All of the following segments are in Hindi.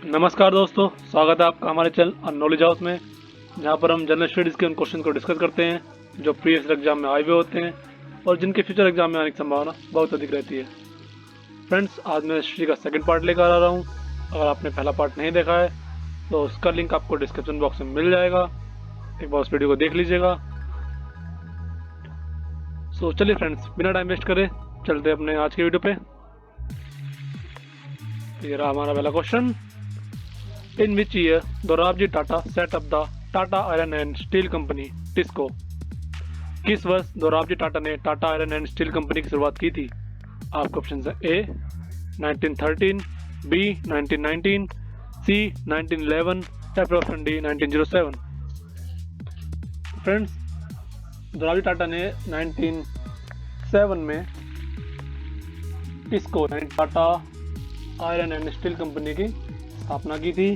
नमस्कार दोस्तों, स्वागत है आपका हमारे चैनल नॉलेज हाउस में, जहां पर हम जनरल स्टडीज़ के उन क्वेश्चन को डिस्कस करते हैं जो प्रीवियस एग्जाम में आए हुए होते हैं और जिनके फ्यूचर एग्जाम में आने की संभावना बहुत अधिक रहती है। फ्रेंड्स, आज मैं हिस्ट्री का सेकंड पार्ट लेकर आ रहा हूं। अगर आपने पहला पार्ट नहीं देखा है तो उसका लिंक आपको डिस्क्रिप्शन बॉक्स में मिल जाएगा, एक बार उस वीडियो को देख लीजिएगा। सो चलिए फ्रेंड्स, बिना टाइम वेस्ट करे चलते अपने आज के वीडियो पे। ये रहा हमारा पहला question. In which year Dorabji Tata set up the Tata iron and steel company TISCO? किस वर्ष दोराबजी टाटा ने Tata iron and steel company की शुरुआत की थी? आपके ऑप्शन है ए 1913, बी 1919, सी 1911 या फिर option D 1907। Friends, Dorabji Tata ने 1907 में TISCO Tata iron and steel company की स्थापना की थी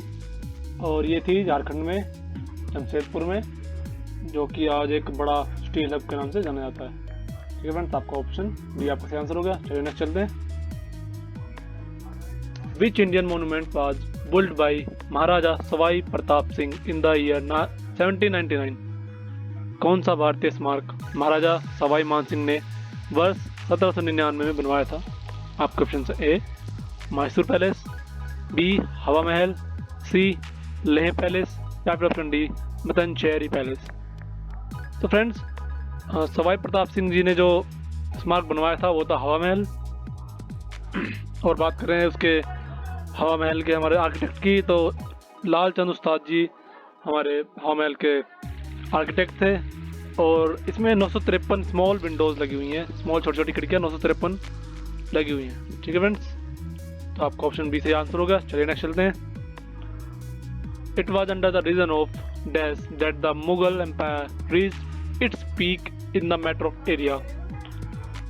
और ये थी झारखंड में जमशेदपुर में, जो कि आज एक बड़ा स्टील हब के नाम से जाना जाता है। ठीक है फ्रेंड्स, आपका ऑप्शन बी आपका सही आंसर हो गया। चलिए नेक्स्ट चलते हैं। Which Indian monument was built by Maharaja Sawai Pratap Singh in the year 1799? कौन सा भारतीय स्मारक महाराजा सवाई मान सिंह ने वर्ष 1799 में बनवाया था? आपके ऑप्शन है ए मैसूर पैलेस, बी हवा महल, सी लेह पैलेस या फिर ऑप्शन डी मतनचेरी पैलेस। तो फ्रेंड्स, सवाई प्रताप सिंह जी ने जो स्मारक बनवाया था वो था हवा महल। और बात करें उसके हवा महल के हमारे आर्किटेक्ट की, तो लालचंद उस्ताद जी हमारे हवा महल के आर्किटेक्ट थे। और इसमें 953 स्मॉल विंडोज़ लगी हुई हैं, स्मॉल छोटी छोटी खिड़कियाँ 953 लगी हुई हैं। ठीक है फ्रेंड्स, तो आपका ऑप्शन बी से आंसर होगा। चलिए नेक्स्ट चलते हैं। It was under the reign of dash that the Mughal empire reached its peak in the metro area?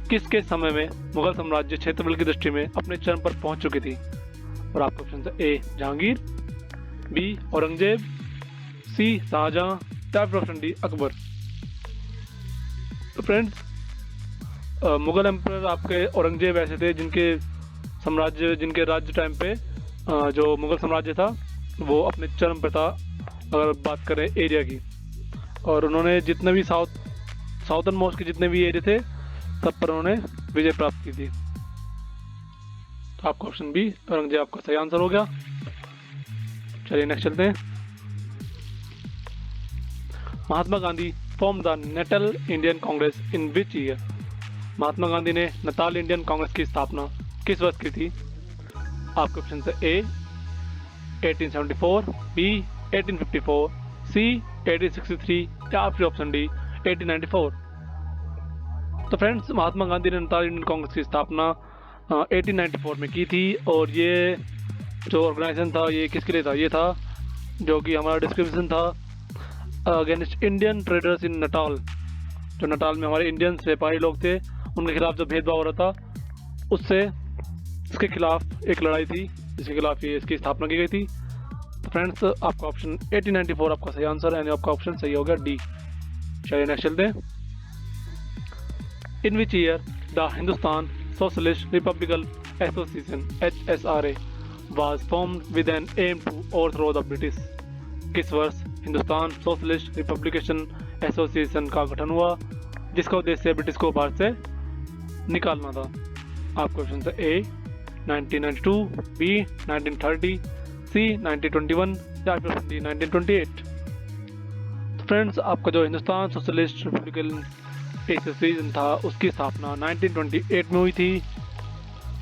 किसके समय में मुगल साम्राज्य क्षेत्रफल की दृष्टि में अपने चरम पर पहुंच चुकी थी? और आपका ऑप्शन है ए जहांगीर, बी औरंगजेब, सी शाहजहां या फिर ऑप्शन डी अकबर। तो फ्रेंड्स, मुगल एम्पायर आपके औरंगजेब ऐसे थे जिनके राज्य टाइम पे जो मुगल साम्राज्य था वो अपने चरम पे था, अगर बात करें एरिया की। और उन्होंने जितने भी साउथर्न मोस्ट के जितने भी एरिया थे सब पर उन्होंने विजय प्राप्त की थी। तो आपका ऑप्शन बी औरंगजेब आपका सही आंसर हो गया। चलिए नेक्स्ट चलते हैं। Mahatma Gandhi form the Natal Indian Congress in which year? Mahatma Gandhi ने नताल इंडियन कांग्रेस की स्थापना किस वर्ष की थी? आपके ऑप्शन है ए 1874, बी 1854, सी 1863 या फिर ऑप्शन डी 1894। तो फ्रेंड्स, महात्मा गांधी ने नताल इंडियन कांग्रेस की स्थापना 1894 में की थी। और ये जो ऑर्गेनाइजेशन था ये किसके लिए था? ये था जो कि हमारा डिस्क्रिप्शन था अगेंस्ट इंडियन ट्रेडर्स इन नटाल। जो नटाल में हमारे इंडियन व्यापारी लोग थे उनके खिलाफ जो भेदभाव हो रहा था उससे इसके खिलाफ एक लड़ाई थी जिसके खिलाफ ये इसकी स्थापना की गई थी। तो फ्रेंड्स, आपका ऑप्शन 1894 आपका सही आंसर है, यानी आपका ऑप्शन सही हो गया डी। चलिए नेक्स्ट चलते हैं। In which year the Hindustan Socialist Republican Association HSRA was formed with an aim to overthrow the British? किस वर्ष हिंदुस्तान सोशलिस्ट रिपब्लिकेशन एसोसिएशन का गठन हुआ जिसका उद्देश्य ब्रिटिश को भारत से निकालना था? आपका ऑप्शन है ए 1992, बी 1930, सी 1921 या फिर ऑप्शन डी 1928। तो फ्रेंड्स, आपका जो हिंदुस्तान सोशलिस्ट रिपब्लिकन एसोसिएशन था उसकी स्थापना 1928 में हुई थी,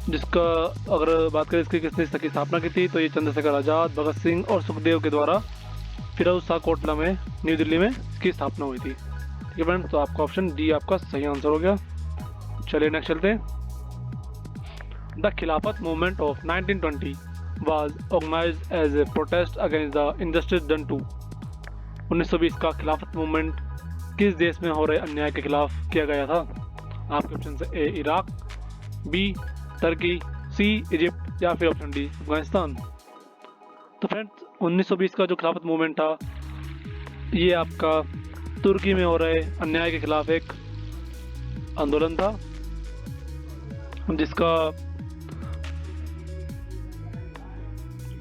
जिसका अगर बात करें इसकी किसने इसकी स्थापना की थी तो ये चंद्रशेखर आज़ाद, भगत सिंह और सुखदेव के द्वारा फिरोज शाह कोटला में न्यू दिल्ली में इसकी स्थापना हुई थी। ठीक है फ्रेंड्स, तो आपका ऑप्शन डी आपका सही आंसर हो गया। चलिए नेक्स्ट चलते हैं। द खिलाफत movement of 1920 was organized as a protest against the injustice done to? 1920 का खिलाफत मूवमेंट किस देश में हो रहे अन्याय के खिलाफ किया गया था? आपके ऑप्शन है ए इराक, बी टर्की, सी इजिप्ट या फिर ऑप्शन डी अफगानिस्तान। तो फ्रेंड्स, 1920 का जो खिलाफत मूवमेंट था ये आपका तुर्की में हो रहे अन्याय के खिलाफ एक आंदोलन था, जिसका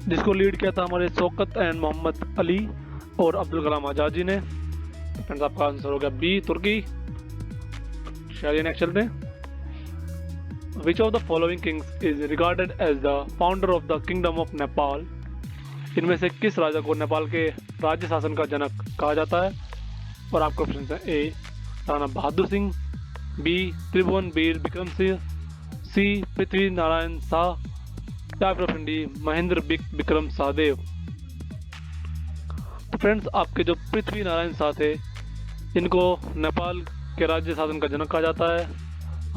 जिसको लीड किया था हमारे शौकत एंड मोहम्मद अली और अब्दुल कलाम आज़ाद जी ने। फ्रेंड्स आपका आंसर हो गया बी, तुर्की। चलिए नेक्स्ट चलते हैं। Which of the following kings is regarded as the founder of the kingdom of Nepal? इनमें से किस राजा को नेपाल के राज्य शासन का जनक कहा जाता है? और आपका ऑप्शन है ए राणा बहादुर सिंह, बी त्रिभुवन वीर विक्रम सिंह, सी पृथ्वी नारायण शाह, या फिर ऑप्शन डी महेंद्र विक्रम शाहदेव। तो फ्रेंड्स आपके जो पृथ्वी नारायण शाह थे, इनको नेपाल के राज्य शासन का जनक कहा जाता है।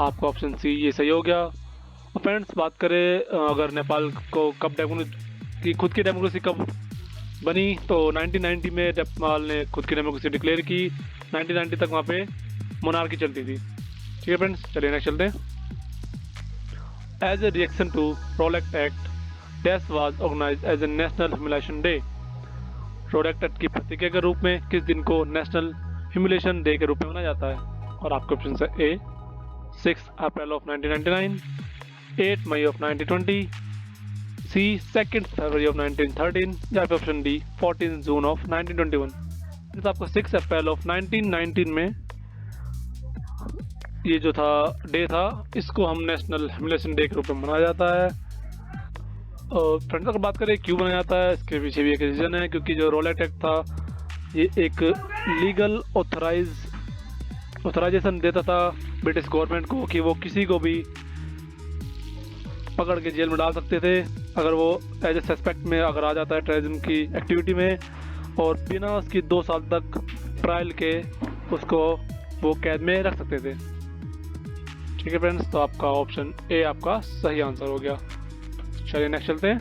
आपका ऑप्शन सी ये सही हो गया। और फ्रेंड्स बात करें अगर नेपाल को कब की खुद की डेमोक्रेसी कब बनी, तो 1990 में नेपाल ने खुद की डेमोक्रेसी डिक्लेयर की। 1990 तक वहाँ पे मोनार्की चलती थी। ठीक है फ्रेंड्स, चलिए नेक्स्ट चलते हैं। As a reaction to Rowlatt act, dash was organised as a national humiliation day. Rowlatt act की प्रतिक्रिया के रूप में किस दिन को नेशनल ह्यूमिलेशन डे के रूप में मनाया जाता है? और आपके ऑप्शन है A 6 April of 1999, 8 May of 1920, C 2 February of 1913, या फिर ऑप्शन डी 14 जून ऑफ 1921। आपको 6 अप्रैल ऑफ 1919 में ये जो था डे था, इसको हम नेशनल ह्यूमिलेशन डे के रूप में मनाया जाता है। और फ्रेंड्स अगर बात करें क्यों मनाया जाता है, इसके पीछे भी एक रीज़न है, क्योंकि जो रोलेट एक्ट था ये एक लीगल ऑथराइजेशन देता था ब्रिटिश गवर्नमेंट को कि वो किसी को भी पकड़ के जेल में डाल सकते थे अगर वो एज ए सस्पेक्ट में अगर आ जाता है टेररिज्म की एक्टिविटी में, और बिना उसकी 2 साल तक ट्रायल के उसको वो कैद में रख सकते थे। ठीक है फ्रेंड्स, तो आपका ऑप्शन ए आपका सही आंसर हो गया। चलिए नेक्स्ट चलते हैं।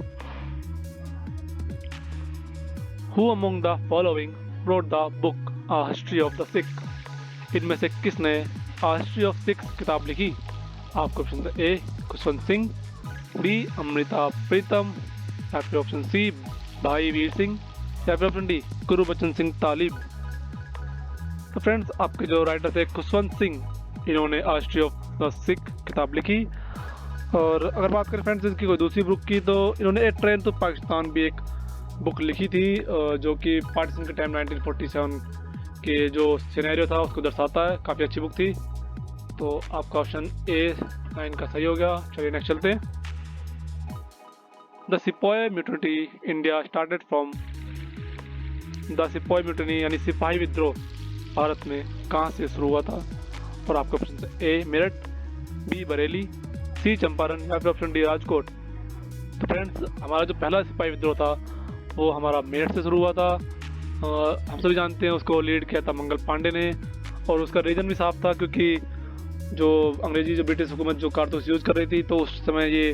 Who among the following wrote the book a history of the Sikh? इनमें से किसने अ हिस्ट्री ऑफ सिख किताब लिखी? आपका ऑप्शन है ए खुशवंत सिंह, बी अमृता प्रीतम, या फिर ऑप्शन सी भाई वीर सिंह, या फिर ऑप्शन डी गुरबचन सिंह तालिब। तो फ्रेंड्स आपके जो राइटर थे खुशवंत सिंह, इन्होंने a history of the Sikh किताब लिखी। और अगर बात करें फ्रेंड्स इनकी कोई दूसरी बुक की, तो इन्होंने ए ट्रेन टू पाकिस्तान भी एक बुक लिखी थी, जो कि पार्टीशन के टाइम 1947 के जो सिनेरियो था उसको दर्शाता है। काफ़ी अच्छी बुक थी। तो आपका ऑप्शन ए 9 का सही हो गया। चलिए नेक्स्ट चलते हैं। द सिपाही mutiny India started from. The सिपाही म्यूटिनी यानी सिपाही विद्रोह भारत में कहाँ से शुरू हुआ था? और आपका ऑप्शन है ए मेरठ, बी बरेली, सी चंपारण, या फिर ऑप्शन डी राजकोट। तो फ्रेंड्स हमारा जो पहला सिपाही विद्रोह था वो हमारा मेरठ से शुरू हुआ था। हम सभी जानते हैं उसको लीड किया था मंगल पांडे ने, और उसका रीज़न भी साफ था क्योंकि जो अंग्रेजी जो ब्रिटिश हुकूमत जो कारतूस यूज़ कर रही थी, तो उस समय ये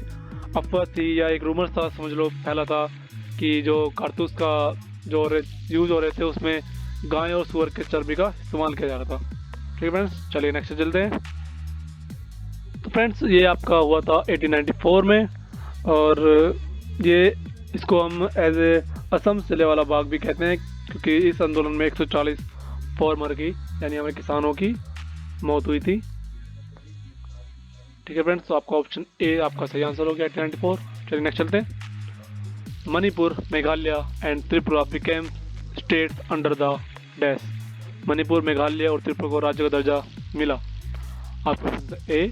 अफवाह थी या एक रूमर था समझ लो फैला था कि जो कारतूस का जो यूज़ हो रहे थे उसमें गाय और सूअर के चर्बी का इस्तेमाल किया जा रहा था। ठीक है फ्रेंड्स, चलिए नेक्स्ट चलते हैं। तो फ्रेंड्स ये आपका हुआ था 1894 में, और ये इसको हम एज ए असम सिले वाला बाग भी कहते हैं क्योंकि इस आंदोलन में 140 फार्मर की यानी हमारे किसानों की मौत हुई थी। ठीक है फ्रेंड्स, तो आपका ऑप्शन ए आपका सही आंसर हो गया 1894। चलिए नेक्स्ट चलते हैं। Manipur, Meghalaya and Tripura became states under the dash. Manipur, Meghalaya और त्रिपुरा को राज्य का दर्जा मिला। आपका option A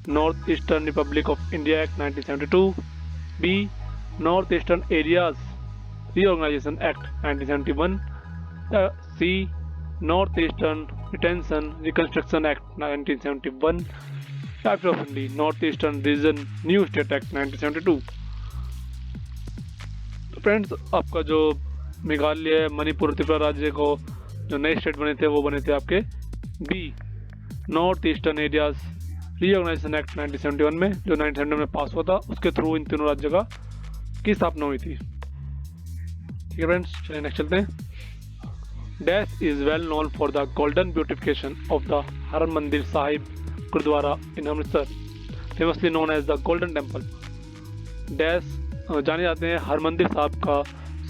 north eastern republic of India act 1972, B north eastern areas reorganisation act 1971, C north eastern retention reconstruction act 1971, या फिर option D north eastern region new state act 1972। तो फ्रेंड्स आपका जो मेघालय, मणिपुर, त्रिपुरा राज्य को जो नए स्टेट बने थे वो बने थे आपके B north eastern areas reorganisation act 1971 में, जो 1971 में पास हुआ था। उसके थ्रू इन तीनों राज्यों की स्थापना हुई थी। ठीक है फ्रेंड्स, चलिए नेक्स्ट चलते हैं। Dash is well known for the golden beautification of the Harmandir Sahib Gurudwara in Amritsar, famously known as the golden temple. Dash जाने जाते हैं हरमंदिर साहब का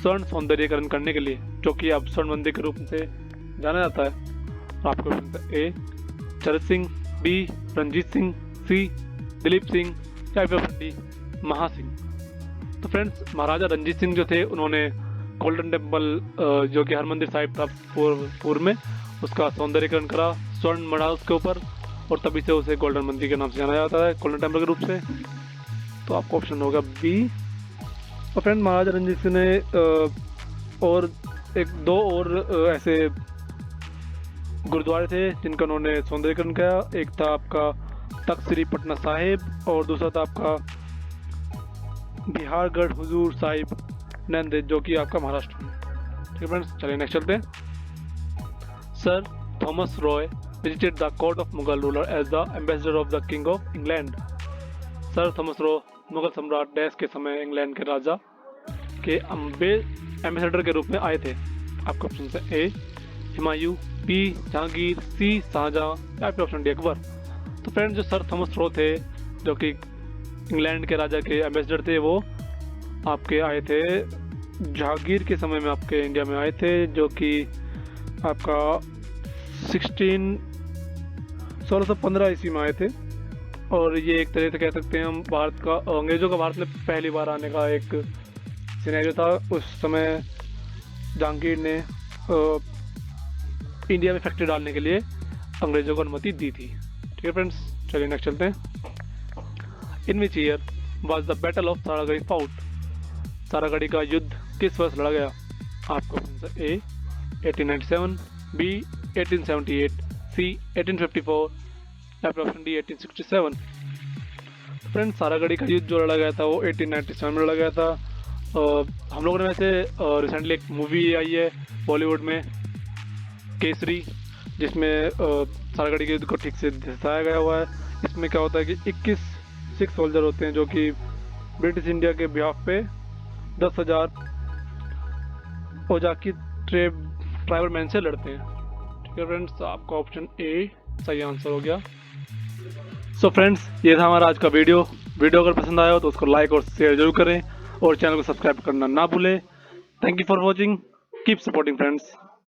स्वर्ण सौंदर्यकरण करने के लिए, जो कि अब स्वर्ण मंदिर के रूप से जाना जाता है। आपको ए चरत सिंह, बी रंजीत सिंह, सी दिलीप सिंह, या फिर डी महासिंह। तो फ्रेंड्स महाराजा रंजीत सिंह जो थे उन्होंने गोल्डन टेम्पल जो कि हरमंदिर साहिब था पूर्व में, उसका सौंदर्यीकरण करा, स्वर्ण मढ़ा उसके ऊपर, और तभी से उसे गोल्डन मंदिर के नाम से जाना जाता है, गोल्डन टेम्पल के रूप से। तो आपका ऑप्शन होगा बी। और फ्रेंड महाराजा रंजीत सिंह ने और दो और ऐसे गुरुद्वारे थे जिनका उन्होंने सौंदर्यीकरण किया। एक था आपका तख्त श्री पटना साहिब और दूसरा था आपका बिहारगढ़ हुजूर साहिब नंदेद, जो कि आपका महाराष्ट्र में। ठीक है फ्रेंड्स, चलिए नेक्स्ट चलते हैं। Sir Thomas Roy visited the court of Mughal ruler as the ambassador of the king of England। Sir Thomas Roy Mughal सम्राट डैश के समय इंग्लैंड के राजा के एम्बेसडर के रूप में आए थे। आपका ऑप्शन है ए हुमायूं, बी जहांगीर, सी शाहजहां, या फिर ऑप्शन डी अकबर। तो फ्रेंड्स जो सर थॉमस रॉय थे जो कि इंग्लैंड के राजा के एम्बेसडर थे, वो आपके आए थे जहांगीर के समय में आपके इंडिया में आए थे, जो कि आपका 1615 ईस्वी में आए थे। और ये एक तरह से कह सकते हैं हम भारत का, अंग्रेज़ों का भारत में पहली बार आने का एक सिनेरियो था। उस समय जहांगीर ने इंडिया में फैक्ट्री डालने के लिए अंग्रेज़ों को अनुमति दी थी। ठीक है फ्रेंड्स, चलिए नेक्स्ट चलते हैं। In which year was the battle of Saragarhi fought. Saragarhi का युद्ध किस वर्ष लड़ा गया? आपको ऑप्शन है ए 1897, बी 1878, सी 1854, या फिर ऑप्शन डी 1867। फ्रेंड्स सारागढ़ी का युद्ध जो लड़ा गया था वो 1897 में लड़ा गया था। हम लोगों ने वैसे रिसेंटली एक मूवी आई है बॉलीवुड में केसरी, जिसमें सारागढ़ी के युद्ध को ठीक से दर्शाया गया हुआ है। इसमें क्या होता है कि 21 सिख सोल्जर होते हैं जो कि ब्रिटिश इंडिया के बिहाफ पे 10,000 ओजाकी ट्राइबल मैन से लड़ते हैं। ठीक है फ्रेंड्स, आपका ऑप्शन ए सही आंसर हो गया। सो फ्रेंड्स ये था हमारा आज का वीडियो। अगर पसंद आया हो तो उसको लाइक और शेयर जरूर करें और चैनल को सब्सक्राइब करना ना भूलें। Thank you for watching, keep supporting friends.